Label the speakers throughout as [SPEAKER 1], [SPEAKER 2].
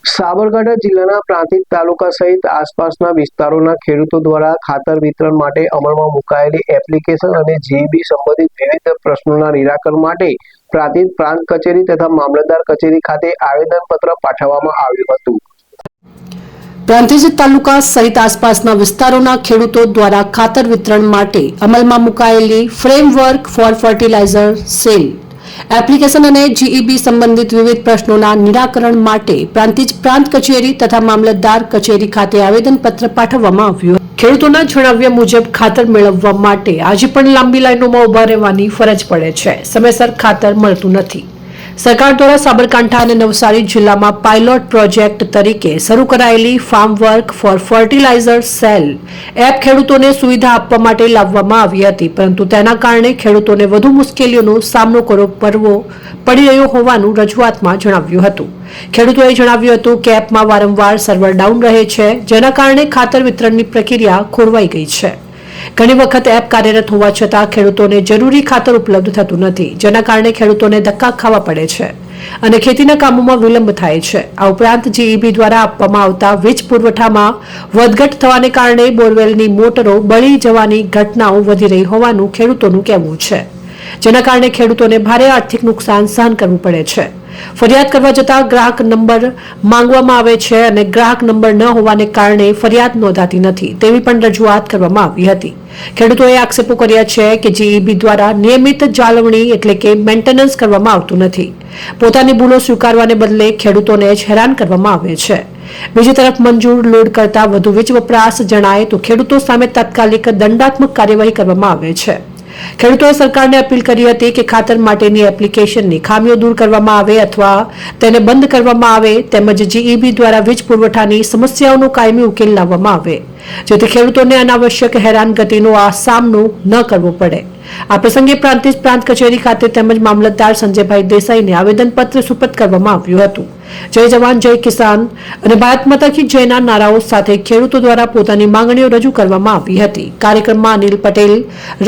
[SPEAKER 1] સાબરકાંઠા જિલ્લાના પ્રાંતિજ તાલુકા સહિત આસપાસના વિસ્તારોના ખેડૂતો દ્વારા ખાતર વિતરણ માટે અમલમાં મુકાયેલી એપ્લિકેશન અને જીઈબી સંબંધિત વિવિધ પ્રશ્નોના નિરાકરણ માટે પ્રાંતિજ પ્રાંત કચેરી તથા મામલતદાર કચેરી ખાતે આવેદનપત્ર પાઠવવામાં આવ્યું હતું।
[SPEAKER 2] પ્રાંતિજ તાલુકા સહિત આસપાસના વિસ્તારોના ખેડૂતો દ્વારા ખાતર વિતરણ માટે અમલમાં મુકાયેલી framework for fertilizer sale application અને જીઈબી સંબંધિત વિવિધ પ્રશ્નોના નિરાકરણ માટે પ્રાંતિજ પ્રાંત કચેરી તથા મામલતદાર કચેરી ખાતે આવેદનપત્ર પાઠવવામાં આવ્યું। ખેડૂતોના જણાવ્યા મુજબ ખાતર મેળવવા માટે આજે પણ લાંબી લાઈનોમાં ઉભા રહેવાની ફરજ પડે છે। સમયસર ખાતર મળતું નથી। સરકાર દ્વારા સાબરકાંઠા અને નવસારી જિલ્લામાં પાયલોટ પ્રોજેક્ટ તરીકે શરૂ કરાયેલી farm work for fertilizer sale app ખેડૂતોને સુવિધા આપવા માટે લાવવામાં આવી હતી, પરંતુ તેના કારણે ખેડૂતોને વધુ મુશ્કેલીઓનો સામનો કરવો પડી રહ્યો હોવાનું રજૂઆતમાં જણાવ્યું હતું। ખેડૂતોએ જણાવ્યું હતું કે એપમાં વારંવાર સર્વર ડાઉન રહે છે, જેના કારણે ખાતર વિતરણની પ્રક્રિયા ખોરવાઈ ગઈ છે। ઘણી વખત એપ કાર્યરત હોવા છતાં ખેડૂતોને જરૂરી ખાતર ઉપલબ્ધ થતું નથી, જેના કારણે ખેડૂતોને ધક્કા ખાવા પડે છે અને ખેતીના કામોમાં વિલંબ થાય છે। આ ઉપરાંત જીઈબી દ્વારા આપવામાં આવતા વીજ પુરવઠામાં વધઘટ થવાને કારણે બોરવેલની મોટરો બળી જવાની ઘટનાઓ વધી રહી હોવાનું ખેડૂતોનું કહેવું છે, જેના કારણે ખેડૂતોને ભારે આર્થિક નુકસાન સહન કરવું પડે છે। ફરિયાદ કરવા જતાં ગ્રાહક નંબર માંગવામાં આવે છે અને ગ્રાહક નંબર ન હોવાને કારણે ફરિયાદ નોંધાતી નથી તેવી પણ રજૂઆત કરવામાં આવી હતી। ખેડૂતોએ આક્ષેપો કર્યા છે કે જીઈબી દ્વારા નિયમિત જાળવણી એટલે કે મેન્ટેનન્સ કરવામાં આવતું નથી। પોતાની ભૂલો સ્વીકારવાને બદલે ખેડૂતોને જ હેરાન કરવામાં આવે છે। બીજી તરફ મંજૂર લોડ કરતા વધુ વીજ વપરાશ જણાય તો ખેડૂતો સામે તાત્કાલિક દંડાત્મક કાર્યવાહી કરવામાં આવે છે। ખેડૂતોએ સરકારને અપીલ કરી હતી કે ખાતર માટેની એપ્લિકેશનની ખામીઓ દૂર કરવામાં આવે અથવા તેને બંધ કરવામાં આવે, તેમજ જીઈબી દ્વારા વીજ પુરવઠાની સમસ્યાઓનો કાયમી ઉકેલ લાવવામાં આવે, જેથી ખેડૂતોને અનાવશ્યક હેરાનગતિનો સામનો ન કરવો પડે। આ પ્રસંગે પ્રાંતિજ પ્રાંત કચેરી ખાતે તેમજ મામલતદાર સંજયભાઈ દેસાઈને આવેદનપત્ર સુપરત કરવામાં આવ્યું હતું। જય જવાન જય કિસાન અને ભારત માતા કી જયના નારાઓ સાથે ખેડૂતો દ્વારા પોતાની માંગણીઓ રજૂ કરવામાં આવી હતી। કાર્યક્રમમાં અનિલ પટેલ,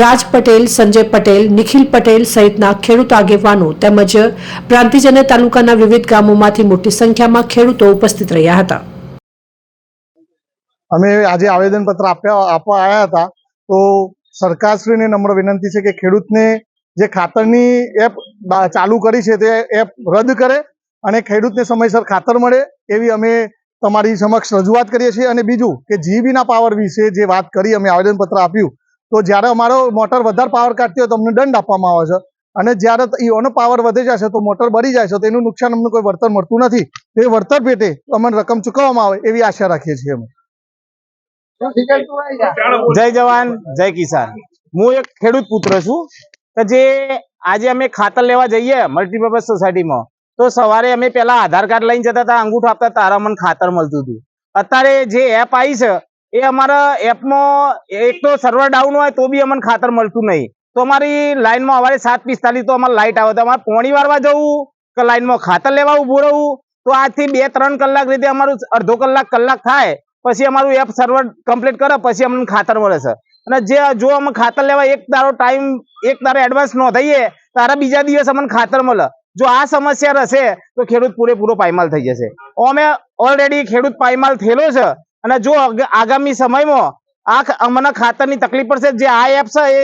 [SPEAKER 2] રાજ પટેલ, સંજય પટેલ, નિખિલ પટેલ સહિતના ખેડૂત આગેવાનો તેમજ પ્રાંતિજ અને તાલુકાના વિવિધ ગામોમાંથી મોટી સંખ્યામાં ખેડૂતો ઉપસ્થિત રહ્યા હતા।
[SPEAKER 3] અમે આજે આવેદનપત્ર આપવા આવ્યા હતા તો સરકારશ્રીને નમ્ર વિનંતી છે કે ખેડૂતને જે ખાતરની એપ ચાલુ કરી છે તે એપ રદ કરે અને ખેડૂતને સમયસર ખાતર મળે એવી અમે તમારી સમક્ષ રજૂઆત કરીએ છીએ। અને બીજું કે જીઈબીના પાવર વિશે જે વાત કરી, અમે આવેદનપત્ર આપ્યું તો જ્યારે અમારો મોટર વધારે પાવર કાઢતી હોય તો અમને દંડ આપવામાં આવે છે અને જ્યારે એનો પાવર વધી જાય છે તો મોટર બળી જાય છે તો એનું નુકસાન અમને કોઈ વળતર મળતું નથી। તે વળતર પેટે અમને રકમ ચૂકવવામાં આવે એવી આશા રાખીએ છીએ અમે।
[SPEAKER 4] જય જવાન જય કિસાન। હું એક ખેડૂત પુત્ર છું કે જે આજે અમે ખાતર લેવા જઈએ મલ્ટીપર્પઝ સોસાયટીમાં તો સવારે અમે પેલા આધાર કાર્ડ લઈને જતા હતા, અંગૂઠો આપતા તારા મને ખાતર મળતું હતું। અત્યારે જે એપ આવી છે એ અમારા એપમાં એક તો સર્વર ડાઉન હોય તો બી અમને ખાતર મળતું નહીં, તો અમારી લાઈનમાં સવારે 7:45 તો અમારે લાઈટ આવે તો અમારે પોણી વારવા જવું કે લાઈનમાં ખાતર લેવા ઉભું રહેવું, તો આજથી 2-3 કલાક રીતે અમારું અડધો કલાક થાય પછી અમારું એપ સર્વર કમ્પ્લીટ કરે પછી અમને ખાતર મળે છે। અને જે જો અમે ખાતર લેવા એક દારો એડવાન્સ નોંધાઈએ તારા બીજા દિવસ અમને ખાતર મળે। જો આ સમસ્યા રહેશે તો ખેડૂત પૂરેપૂરો પાયમાલ થઈ જશે। અમે ઓલરેડી ખેડૂત પાયમાલ થયેલો છે અને જો આગામી સમયમાં અમને ખાતરની તકલીફ પડશે, જે આ એપ છે એ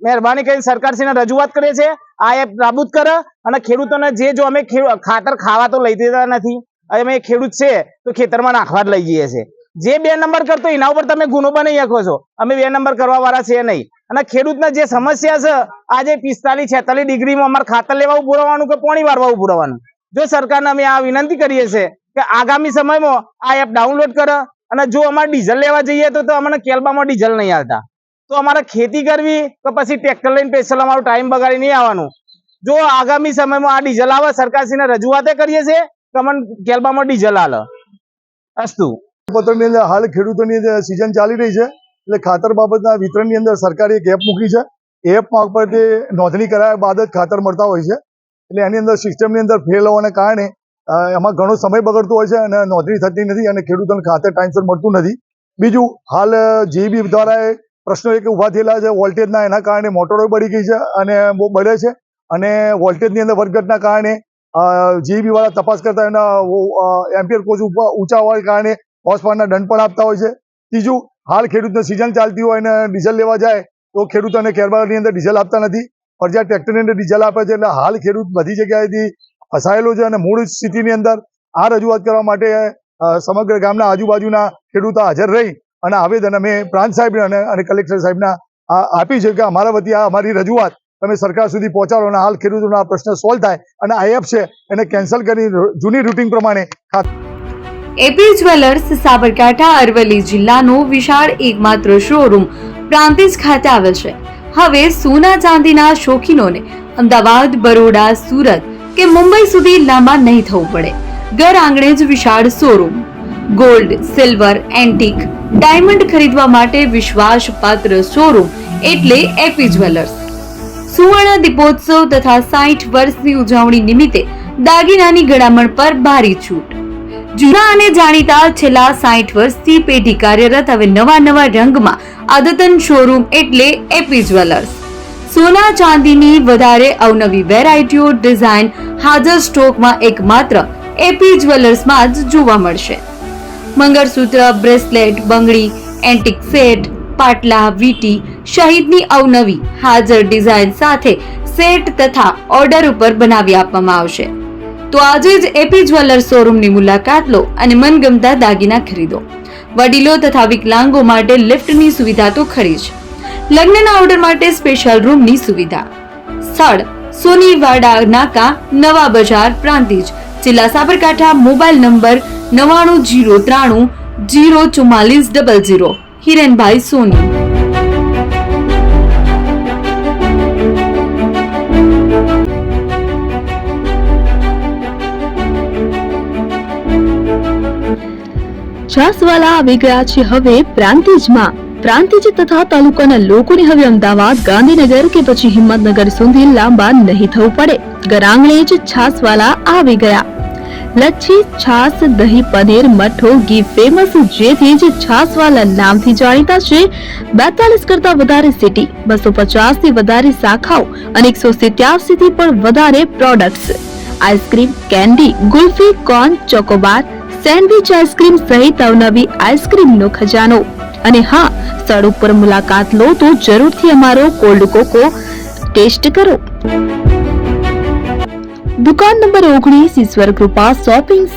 [SPEAKER 4] મહેરબાની કરીને સરકારશ્રીને રજૂઆત કરીએ છીએ આ એપ નાબૂદ કરે અને ખેડૂતોને જો અમે ખાતર ખાવા તો લઈ દેતા નથી, અમે ખેડૂત છે તો ખેતરમાં નાખવા જ લઈ જઈએ છીએ। જે 2 નંબર કરતો એના ઉપર તમે ગુનો બનાવી શકો છો, અમે 2 નંબર કરવા વાળા છે નહીં। અને ખેડૂતના જે સમસ્યા છે આજે 45-46 ડિગ્રીમાં અમારે ખાતર લેવા ઉભું રહેવાનું કે પોણી વારવા ઉભું રહેવાનું, જો સરકારને અમે આ વિનંતી કરીએ છીએ કે આગામી સમયમાં આ એપ ડાઉનલોડ કરે અને જો અમારે ડીઝલ લેવા જઈએ તો અમને કેલબામાં ડીઝલ નહીં આવતા, તો અમારે ખેતી કરવી તો પછી ટ્રેક્ટર લઈને સ્પેશિયલ અમારો ટાઈમ બગાડી નહીં આવવાનું। જો આગામી સમયમાં આ ડીઝલ આવે સરકારશ્રીને રજૂઆતે કરીએ છીએ કે અમને કેલબામાં ડીઝલ આલે। અસ્તુ।
[SPEAKER 3] પત્રની અંદર હાલ ખેડૂતોની સિઝન ચાલી રહી છે એટલે ખાતર બાબતના વિતરણની અંદર સરકારે એક એપ મૂકી છે। એપ મારફતે નોંધણી કરાયા બાદ જ ખાતર મળતા હોય છે, એટલે એની અંદર સિસ્ટમની અંદર ફેલ હોવાને કારણે એમાં ઘણો સમય બગડતો હોય છે અને નોંધણી થતી નથી અને ખેડૂતોને ખાતર ટાઈમસર મળતું નથી। બીજું હાલ જીઈબી દ્વારા પ્રશ્નો એક ઊભા થયેલા છે વોલ્ટેજના, એના કારણે મોટરો બળી ગઈ છે અને બહુ બળે છે અને વોલ્ટેજની અંદર વધઘટના કારણે જીઈબી વાળા તપાસ કરતા એના એમ્પિયર કોચ ઊંચા હોવાના કારણે હોર્સ પાવરના દંડ પણ આપતા હોય છે. ત્રીજું, હાલ ખેડૂતને સિઝન ચાલતી હોય અને ડીઝલ લેવા જાય તો ખેડૂતોને કેરબારની અંદર ડીઝલ આપતા નથી, ફરજિયાત ટ્રેક્ટરની અંદર ડીઝલ આપે છે. એટલે હાલ ખેડૂત બધી જગ્યાએથી ફસાયેલો છે અને મૂળ સ્થિતિની અંદર આ રજૂઆત કરવા માટે સમગ્ર ગામના આજુબાજુના ખેડૂતો હાજર રહી અને આવેદન અમે પ્રાંત સાહેબ અને કલેક્ટર સાહેબના આપી છે કે અમારા વતી આ અમારી રજૂઆત તમે સરકાર સુધી પહોંચાડો અને હાલ ખેડૂતોનો આ પ્રશ્ન સોલ્વ થાય અને આ એપ છે એને કેન્સલ કરી જૂની રૂટિન પ્રમાણે
[SPEAKER 5] એપી જ્વેલર્સ સાબરકાંઠા અરવલ્લી જિલ્લાનો વિશાળ એકમાત્ર શોરૂમ પ્રાંતિજ ખાતે આવેલ છે. હવે સોના ચાંદીના શોખીનોને અમદાવાદ, બરોડા, સુરત કે મુંબઈ સુધી લાંબા નહીં થવું પડે. ઘર આંગણે જ વિશાળ showroom. Gold, silver, antique, diamond ખરીદવા માટે વિશ્વાસપાત્ર શોરૂમ એટલે એપી જ્વેલર્સ. સુવર્ણ દીપોત્સવ તથા 60 વર્ષની ઉજવણી નિમિત્તે દાગીનાની ગળામણ પર ભારી છૂટ. જૂના અને જાણીતા છેલ્લા 60 વર્ષથી પેઢી કાર્યરત હવે નવા રંગમાં અદ્યતન શોરૂમ એટલે એપી જ્વેલર્સ. સોના ચાંદીની વધારે અવનવી વેરાયટીઓ, ડિઝાઇન હાજર સ્ટોકમાં એકમાત્ર એપી જ્વેલર્સમાં જ જોવા મળશે. મંગળસૂત્ર, બ્રેસલેટ, બંગડી, એન્ટિક સેટ, પાટલા, વીટી સહિતની અવનવી હાજર ડિઝાઇન સાથે સેટ તથા ઓર્ડર ઉપર બનાવી આપવામાં આવશે. તો આજે જ એપી જ્વેલર્સ શોરૂમની મુલાકાત લો અને મનગમતા દાગીના ખરીદો. વડીલો તથા વિકલાંગો માટે લિફ્ટની સુવિધા તો ખરી જ. લગ્નના ઓર્ડર માટે સ્પેશિયલ રૂમની સુવિધા. સ્થળ સોનીવાડા નાકા, નવા બજાર, પ્રાંતિજ, જિલ્લા સાબરકાંઠા. Mobile number 9903 04400. હિરેનભાઈ સોની.
[SPEAKER 6] છાસવાલા આવી ગયા છે હવે પ્રાંતિજમાં. પ્રાંતિજ તથા તાલુકાના લોકોને હવે અમદાવાદ, ગાંધીનગર કે પછી હિંમતનગર સુધી લાંબા નહીં થવું પડે. ઘર આંગણે જ છાસવાલા આવી ગયા. લચ્છી, છાસ, દહીં, પનીર, મઠો, ઘી ફેમસ, જેથી જ છાસવાલા નામથી જાણીતા છે. 42 કરતા વધારે સિટી, 250 થી વધારે શાખાઓ અને 187 થી પણ વધારે products. Ice cream, candy, kulfi, corn, Chocobar, sandwich ice cream સહિત અવનવી આઈસ્ક્રીમનો ખજાનો. અને હા, સ્થળ ઉપર મુલાકાત લો તો જરૂરથી અમારો કોલ્ડ કોકો ટેસ્ટ કરો. દુકાન નંબર 19, ઈશ્વર કૃપા શોપિંગ